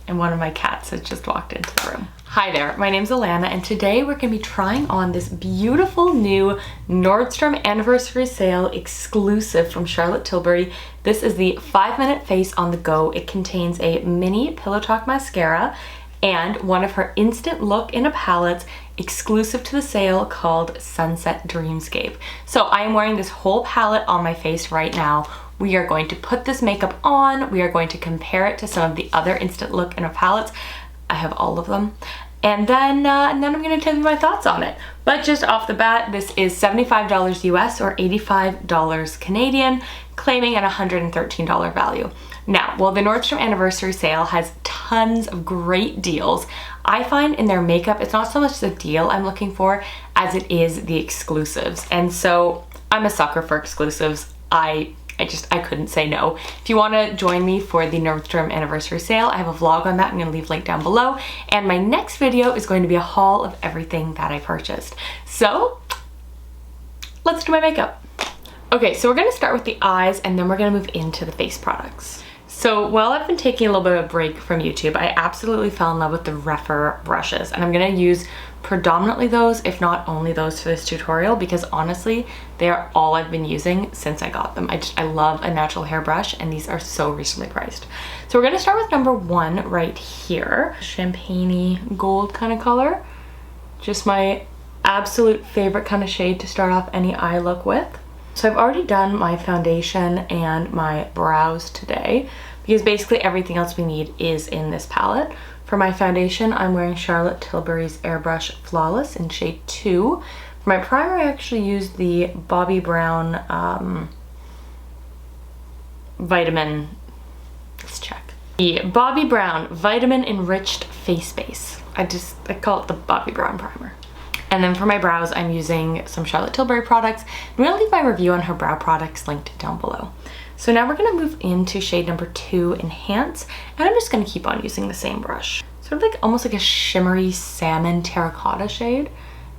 and one of my cats has just walked into the room. Hi there, my name's Alana, and today we're gonna be trying on this beautiful new Nordstrom Anniversary Sale Exclusive from Charlotte Tilbury. This is the 5-minute face on the go. It contains a mini Pillow Talk mascara and one of her instant look in a palette exclusive to the sale called Sunset Dreamscape. So I am wearing this whole palette on my face right now. We are going to put this makeup on. We are going to compare it to some of the other instant look in a palettes. I have all of them. And then I'm gonna tell you my thoughts on it. But just off the bat, this is $75 US or $85 Canadian, claiming an $113 value. Now, while the Nordstrom Anniversary Sale has tons of great deals, I find in their makeup, it's not so much the deal I'm looking for as it is the exclusives. And so I'm a sucker for exclusives. I couldn't say no. If you want to join me for the Nordstrom Anniversary Sale, I have a vlog on that. I'm going to leave a link down below. And my next video is going to be a haul of everything that I purchased. So let's do my makeup. Okay, so we're going to start with the eyes and then we're going to move into the face products. So while I've been taking a little bit of a break from YouTube, I absolutely fell in love with the Rephr brushes, and I'm going to use predominantly those, if not only those, for this tutorial because honestly, they are all I've been using since I got them. I love a natural hair brush and these are so reasonably priced. So we're going to start with number 1 right here. Champagne-y gold kind of color. Just my absolute favorite kind of shade to start off any eye look with. So I've already done my foundation and my brows today because basically everything else we need is in this palette. For my foundation, I'm wearing Charlotte Tilbury's Airbrush Flawless in shade 2. For my primer, I actually used the Bobbi Brown Vitamin, let's check. The Bobbi Brown Vitamin Enriched Face Base. I call it the Bobbi Brown primer. And then for my brows, I'm using some Charlotte Tilbury products. I'm gonna leave my review on her brow products linked down below. So now we're gonna move into shade number 2, Enhance, and I'm just gonna keep on using the same brush. Sort of like almost like a shimmery salmon terracotta shade.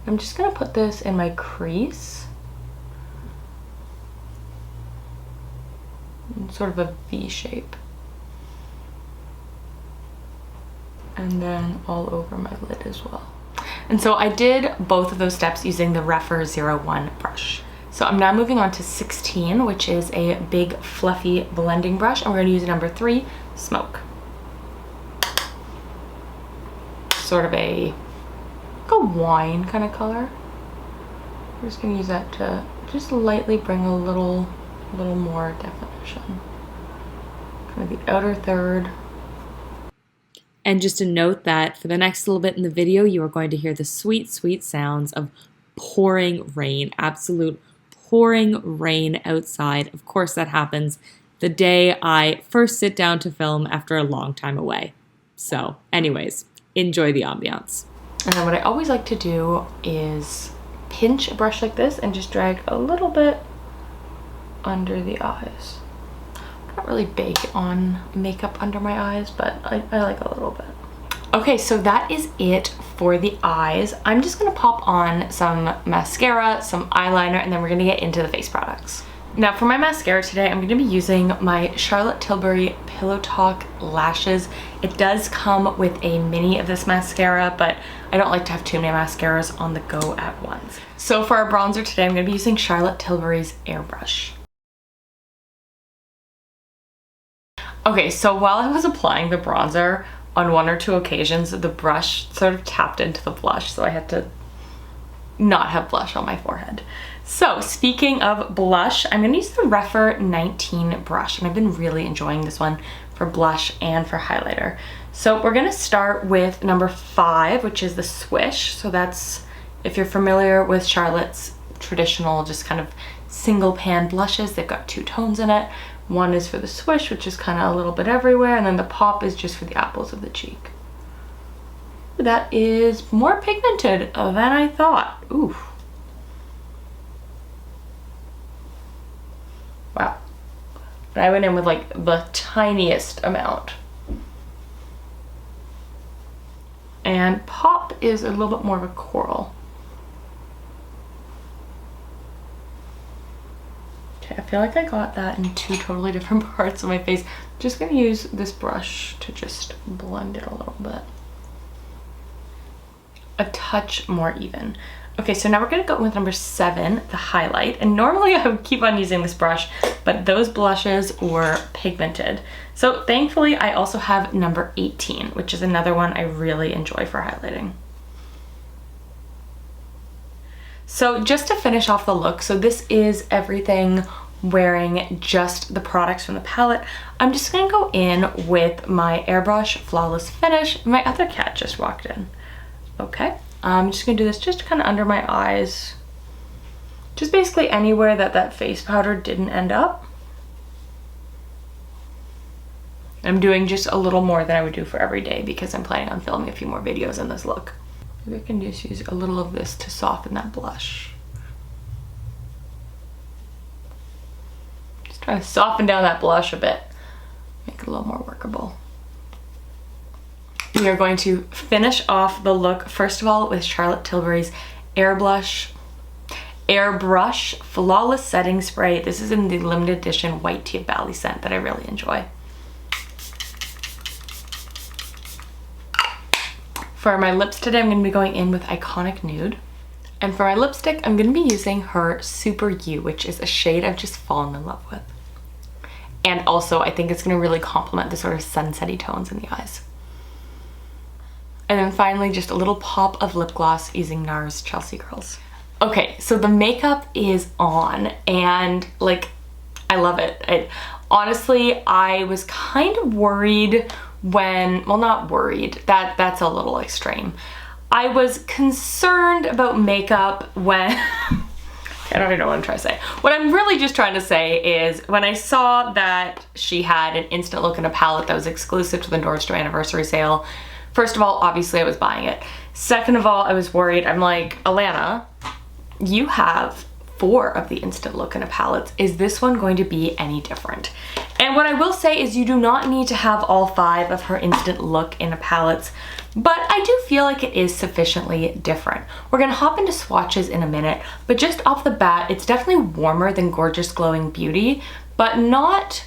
I'm just gonna put this in my crease. In sort of a V shape. And then all over my lid as well. And so I did both of those steps using the Rephr 01 brush. So I'm now moving on to 16, which is a big fluffy blending brush, and we're going to use number 3, Smoke. Sort of like a wine kind of color. I'm just going to use that to just lightly bring a little more definition. Kind of the outer third. And just a note that for the next little bit in the video, you are going to hear the sweet, sweet sounds of pouring rain, absolute pouring rain outside. Of course, that happens the day I first sit down to film after a long time away. So anyways, enjoy the ambiance. And then what I always like to do is pinch a brush like this and just drag a little bit under the eyes. Not really big on makeup under my eyes, but I like a little bit. Okay, so that is it for the eyes. I'm just gonna pop on some mascara, some eyeliner, and then we're gonna get into the face products. Now for my mascara today, I'm gonna be using my Charlotte Tilbury Pillow Talk Lashes. It does come with a mini of this mascara, but I don't like to have too many mascaras on the go at once. So for our bronzer today, I'm gonna be using Charlotte Tilbury's Airbrush. Okay, so while I was applying the bronzer, on 1 or 2 occasions, the brush sort of tapped into the blush, so I had to not have blush on my forehead. So speaking of blush, I'm gonna use the Rephr 19 brush, and I've been really enjoying this one for blush and for highlighter. So we're gonna start with number 5, which is the Swish. So that's, if you're familiar with Charlotte's traditional just kind of single pan blushes, they've got 2 tones in it. One is for the Swish, which is kind of a little bit everywhere, and then the Pop is just for the apples of the cheek. That is more pigmented than I thought. Ooh. Wow. I went in with like the tiniest amount. And Pop is a little bit more of a coral. Okay, I feel feel like I got that in two totally different parts of my face. I'm just gonna use this brush to just blend it a little bit. A touch more even. Okay, so now we're gonna go with number 7, the highlight. And normally I would keep on using this brush, but those blushes were pigmented. So thankfully I also have number 18, which is another one I really enjoy for highlighting. So just to finish off the look, so this is everything wearing just the products from the palette. I'm just gonna go in with my Airbrush Flawless Finish. My other cat just walked in. Okay, I'm just gonna do this just kind of under my eyes. Just basically anywhere that face powder didn't end up. I'm doing just a little more than I would do for every day because I'm planning on filming a few more videos in this look. Maybe I can just use a little of this to soften that blush. Just trying to soften down that blush a bit. Make it a little more workable. We are going to finish off the look, first of all, with Charlotte Tilbury's Airbrush Flawless Setting Spray. This is in the limited edition White Tea Valley scent that I really enjoy. For my lips today, I'm going to be going in with Iconic Nude. And for my lipstick, I'm going to be using her Super You, which is a shade I've just fallen in love with. And also, I think it's going to really complement the sort of sunsetty tones in the eyes. And then finally, just a little pop of lip gloss using NARS Chelsea Girls. Okay, so the makeup is on, and like, I love it. Honestly, I was kind of worried when, well, not worried, that's a little extreme. I was concerned about makeup when, I don't even know what I'm trying to say. What I'm really just trying to say is when I saw that she had an instant look in a palette that was exclusive to the Nordstrom Anniversary Sale, first of all, obviously I was buying it. Second of all, I was worried. I'm like, Alana, you have 4 of the instant look in a palette. Is this one going to be any different? And what I will say is you do not need to have all 5 of her instant look in a palette, but I do feel like it is sufficiently different. We're gonna hop into swatches in a minute, but just off the bat, it's definitely warmer than Gorgeous Glowing Beauty, but not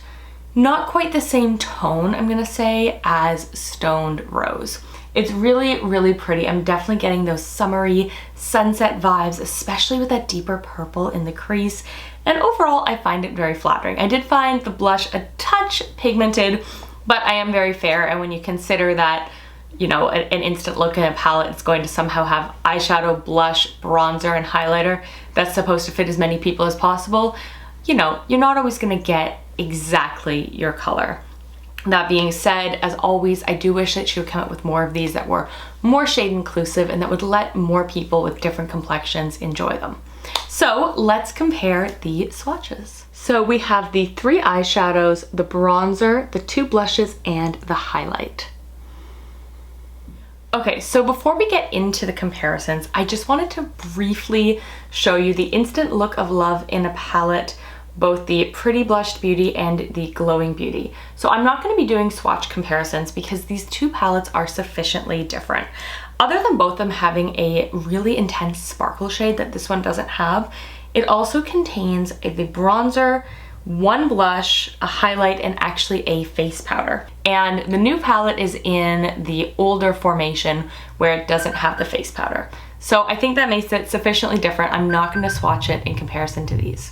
quite the same tone, I'm gonna say, as Stoned Rose. It's really, really pretty. I'm definitely getting those summery sunset vibes, especially with that deeper purple in the crease. And overall, I find it very flattering. I did find the blush a touch pigmented, but I am very fair. And when you consider that, you know, an instant look in a palette is going to somehow have eyeshadow, blush, bronzer, and highlighter that's supposed to fit as many people as possible, you know, you're not always gonna get exactly your color. That being said, as always, I do wish that she would come up with more of these that were more shade inclusive and that would let more people with different complexions enjoy them. So let's compare the swatches. So we have the 3 eyeshadows, the bronzer, the 2 blushes, and the highlight. Okay, so before we get into the comparisons, I just wanted to briefly show you the instant look of love in a palette, both the Pretty Blushed Beauty and the Glowing Beauty. So I'm not going to be doing swatch comparisons because these 2 palettes are sufficiently different. Other than both of them having a really intense sparkle shade that this one doesn't have, it also contains the bronzer, 1 blush, a highlight, and actually a face powder. And the new palette is in the older formation where it doesn't have the face powder. So I think that makes it sufficiently different. I'm not going to swatch it in comparison to these.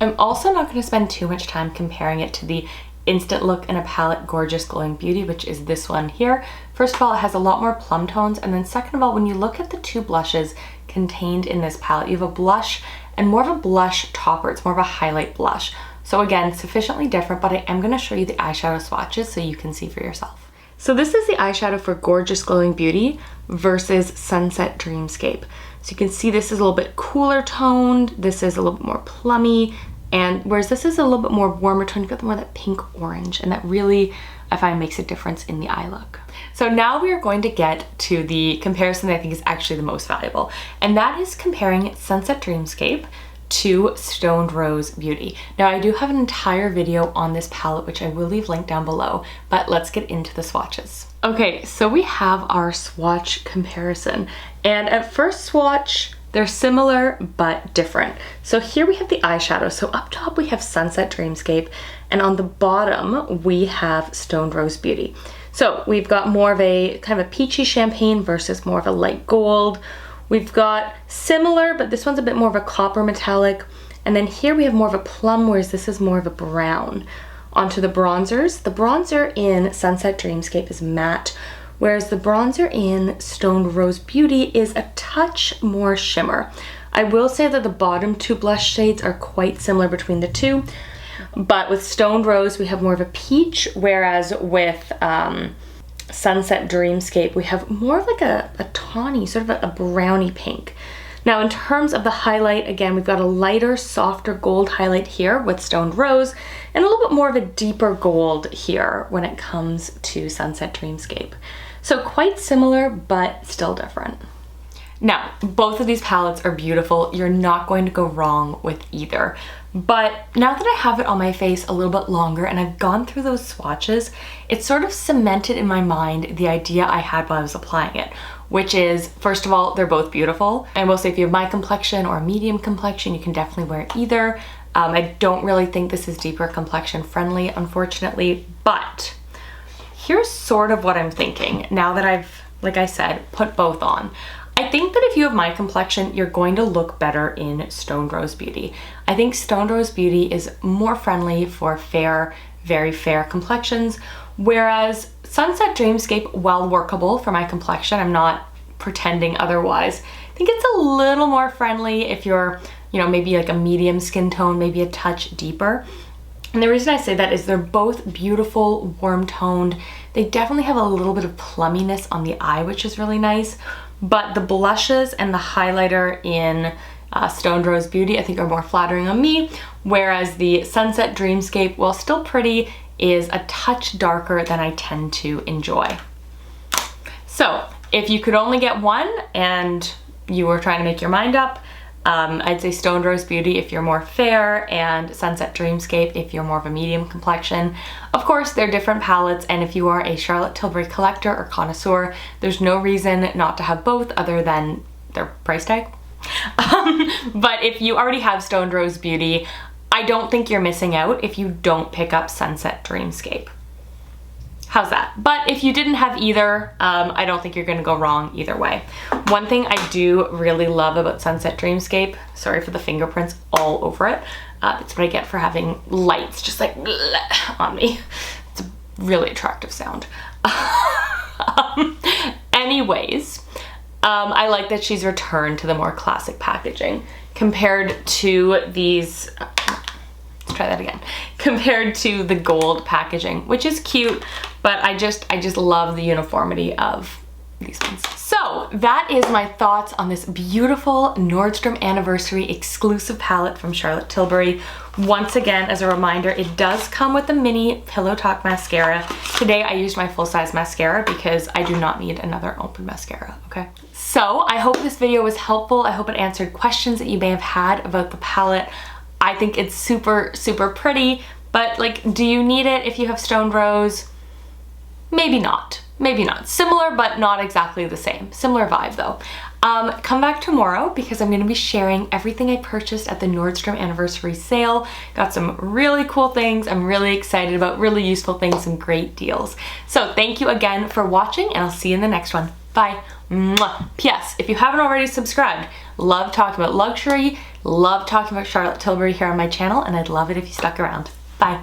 I'm also not going to spend too much time comparing it to the instant look in a palette Gorgeous Glowing Beauty, which is this one here. First of all, it has a lot more plum tones, and then second of all, when you look at the 2 blushes contained in this palette, you have a blush and more of a blush topper. It's more of a highlight blush. So again, sufficiently different, but I am going to show you the eyeshadow swatches so you can see for yourself. So this is the eyeshadow for Gorgeous Glowing Beauty versus Sunset Dreamscape. So you can see this is a little bit cooler toned, this is a little bit more plummy, and whereas this is a little bit more warmer toned, you've got more of that pink orange, and that really, I find, makes a difference in the eye look. So now we are going to get to the comparison that I think is actually the most valuable, and that is comparing Sunset Dreamscape to Stoned Rose Beauty. Now I do have an entire video on this palette, which I will leave linked down below, but let's get into the swatches. Okay, so we have our swatch comparison, and at first swatch, They're similar but different. So here we have the eyeshadow. So up top we have Sunset Dreamscape, and on the bottom we have Stoned Rose Beauty. So we've got more of a kind of a peachy champagne versus more of a light gold. We've got similar, but this one's a bit more of a copper metallic. And then here we have more of a plum, whereas this is more of a brown. Onto the bronzers. The bronzer in Sunset Dreamscape is matte, whereas the bronzer in Stoned Rose Beauty is a touch more shimmer. I will say that the bottom two blush shades are quite similar between the two, but with Stoned Rose we have more of a peach, whereas with Sunset Dreamscape we have more of like a tawny, sort of a brownie pink. Now in terms of the highlight, again, we've got a lighter, softer gold highlight here with Stoned Rose, and a little bit more of a deeper gold here when it comes to Sunset Dreamscape. So quite similar, but still different. Now, both of these palettes are beautiful. You're not going to go wrong with either. But now that I have it on my face a little bit longer and I've gone through those swatches, it's sort of cemented in my mind the idea I had while I was applying it, which is, first of all, they're both beautiful. I will say if you have my complexion or medium complexion, you can definitely wear either. I don't really think this is deeper complexion friendly, unfortunately, but here's sort of what I'm thinking now that I've, like I said, put both on. I think that if you have my complexion, you're going to look better in Stoned Rose Beauty. I think Stoned Rose Beauty is more friendly for fair, very fair complexions, whereas Sunset Dreamscape, while workable for my complexion, I'm not pretending otherwise, I think it's a little more friendly if you're, you know, maybe like a medium skin tone, maybe a touch deeper. And the reason I say that is they're both beautiful, warm toned. They definitely have a little bit of plumminess on the eye, which is really nice. But the blushes and the highlighter in Stoned Rose Beauty I think are more flattering on me, whereas the Sunset Dreamscape, while still pretty, is a touch darker than I tend to enjoy. So if you could only get one and you were trying to make your mind up, I'd say Stoned Rose Beauty if you're more fair, and Sunset Dreamscape if you're more of a medium complexion. Of course, they're different palettes, and if you are a Charlotte Tilbury collector or connoisseur, there's no reason not to have both other than their price tag. But if you already have Stoned Rose Beauty, I don't think you're missing out if you don't pick up Sunset Dreamscape. How's that? But if you didn't have either, I don't think you're gonna go wrong either way. One thing I do really love about Sunset Dreamscape, sorry for the fingerprints all over it, it's what I get for having lights just like on me. It's a really attractive sound. Anyways, I like that she's returned to the more classic packaging compared to these, let's try that again, compared to the gold packaging, which is cute, but I just love the uniformity of these ones. So that is my thoughts on this beautiful Nordstrom Anniversary exclusive palette from Charlotte Tilbury. Once again, as a reminder, it does come with a mini Pillow Talk mascara. Today I used my full-size mascara because I do not need another open mascara, okay? So I hope this video was helpful. I hope it answered questions that you may have had about the palette. I think it's super, super pretty, but like, do you need it if you have Stoned Rose? Maybe not. Maybe not. Similar, but not exactly the same. Similar vibe though. Come back tomorrow because I'm going to be sharing everything I purchased at the Nordstrom Anniversary Sale. Got some really cool things I'm really excited about, really useful things, some great deals. So thank you again for watching, and I'll see you in the next one. Bye. Mwah. P.S. If you haven't already subscribed, love talking about luxury, love talking about Charlotte Tilbury here on my channel, and I'd love it if you stuck around. Bye.